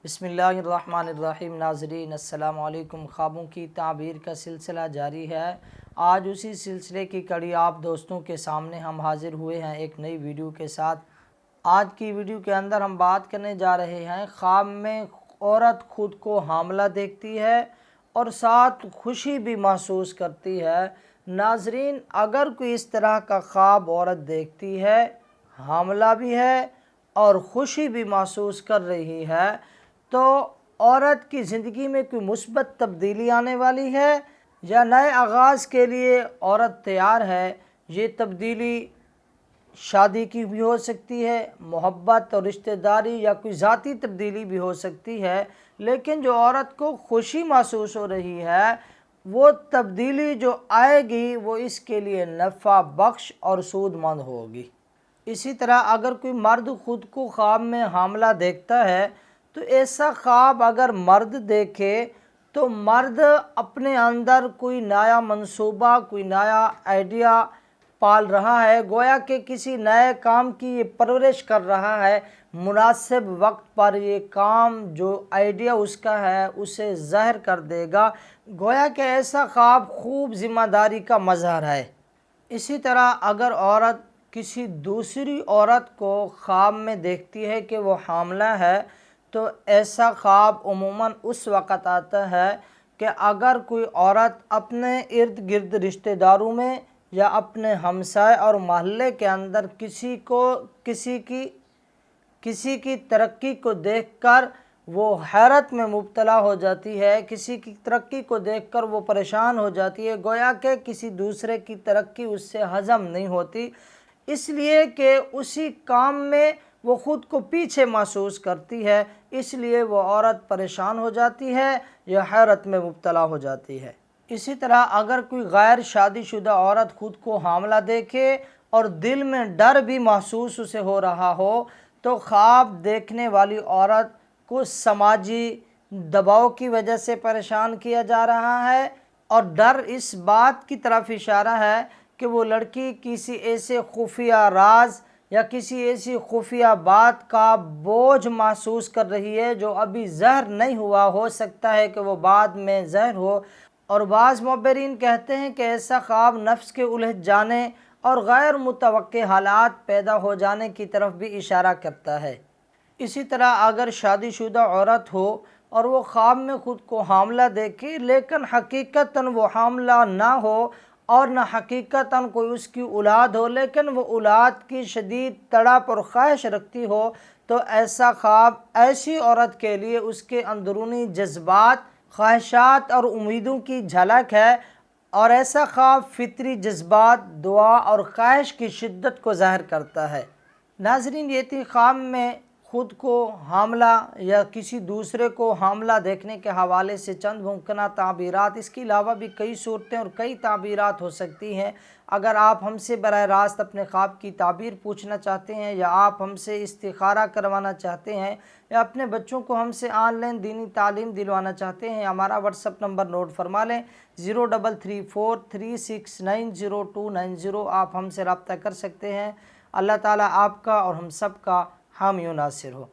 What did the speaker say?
بسم اللہ الرحمن الرحیم۔ ناظرین السلام علیکم۔ خوابوں کی تعبیر کا سلسلہ جاری ہے۔ آج اسی سلسلے کی کڑی آپ دوستوں کے سامنے ہم حاضر ہوئے ہیں ایک نئی ویڈیو کے ساتھ۔ آج کی ویڈیو کے اندر ہم بات کرنے جا رہے ہیں خواب میں عورت خود کو حاملہ دیکھتی ہے اور ساتھ خوشی بھی محسوس کرتی ہے۔ ناظرین، اگر کوئی اس طرح کا خواب عورت دیکھتی ہے، حاملہ بھی ہے اور خوشی بھی محسوس کر رہی ہے، تو عورت کی زندگی میں کوئی مثبت تبدیلی آنے والی ہے یا نئے آغاز کے لیے عورت تیار ہے۔ یہ تبدیلی شادی کی بھی ہو سکتی ہے، محبت اور رشتہ داری یا کوئی ذاتی تبدیلی بھی ہو سکتی ہے، لیکن جو عورت کو خوشی محسوس ہو رہی ہے وہ تبدیلی جو آئے گی وہ اس کے لیے نفع بخش اور سود مند ہوگی۔ اسی طرح اگر کوئی مرد خود کو خواب میں حاملہ دیکھتا ہے تو ایسا خواب اگر مرد دیکھے تو مرد اپنے اندر کوئی نیا منصوبہ، کوئی نیا آئیڈیا پال رہا ہے، گویا کہ کسی نئے کام کی یہ پرورش کر رہا ہے۔ مناسب وقت پر یہ کام جو آئیڈیا اس کا ہے اسے ظاہر کر دے گا، گویا کہ ایسا خواب خوب ذمہ داری کا مظہر ہے۔ اسی طرح اگر عورت کسی دوسری عورت کو خواب میں دیکھتی ہے کہ وہ حاملہ ہے تو ایسا خواب عموماً اس وقت آتا ہے کہ اگر کوئی عورت اپنے ارد گرد رشتہ داروں میں یا اپنے ہمسائے اور محلے کے اندر کسی کی ترقی کو دیکھ کر وہ حیرت میں مبتلا ہو جاتی ہے، کسی کی ترقی کو دیکھ کر وہ پریشان ہو جاتی ہے، گویا کہ کسی دوسرے کی ترقی اس سے ہضم نہیں ہوتی، اس لیے کہ اسی کام میں وہ خود کو پیچھے محسوس کرتی ہے، اس لیے وہ عورت پریشان ہو جاتی ہے یا حیرت میں مبتلا ہو جاتی ہے۔ اسی طرح اگر کوئی غیر شادی شدہ عورت خود کو حاملہ دیکھے اور دل میں ڈر بھی محسوس اسے ہو رہا ہو تو خواب دیکھنے والی عورت کو سماجی دباؤ کی وجہ سے پریشان کیا جا رہا ہے، اور ڈر اس بات کی طرف اشارہ ہے کہ وہ لڑکی کسی ایسے خفیہ راز یا کسی ایسی خفیہ بات کا بوجھ محسوس کر رہی ہے جو ابھی ظاہر نہیں ہوا، ہو سکتا ہے کہ وہ بعد میں ظاہر ہو۔ اور بعض معبرین کہتے ہیں کہ ایسا خواب نفس کے الجھ جانے اور غیر متوقع حالات پیدا ہو جانے کی طرف بھی اشارہ کرتا ہے۔ اسی طرح اگر شادی شدہ عورت ہو اور وہ خواب میں خود کو حاملہ دیکھے لیکن حقیقتاً وہ حاملہ نہ ہو اور نہ حقیقتاً کوئی اس کی اولاد ہو، لیکن وہ اولاد کی شدید تڑپ اور خواہش رکھتی ہو، تو ایسا خواب ایسی عورت کے لیے اس کے اندرونی جذبات، خواہشات اور امیدوں کی جھلک ہے، اور ایسا خواب فطری جذبات، دعا اور خواہش کی شدت کو ظاہر کرتا ہے۔ ناظرین، یہ تھی خواب میں خود کو حاملہ یا کسی دوسرے کو حاملہ دیکھنے کے حوالے سے چند ممکنہ تعبیرات۔ اس کے علاوہ بھی کئی صورتیں اور کئی تعبیرات ہو سکتی ہیں۔ اگر آپ ہم سے براہ راست اپنے خواب کی تعبیر پوچھنا چاہتے ہیں یا آپ ہم سے استخارہ کروانا چاہتے ہیں یا اپنے بچوں کو ہم سے آن لائن دینی تعلیم دلوانا چاہتے ہیں، ہمارا واٹس ایپ نمبر نوٹ فرما لیں، 033436909290۔ آپ ہم سے رابطہ کر سکتے ہیں۔ اللہ تعالیٰ آپ کا اور ہم سب کا حامی و ناصر ہو۔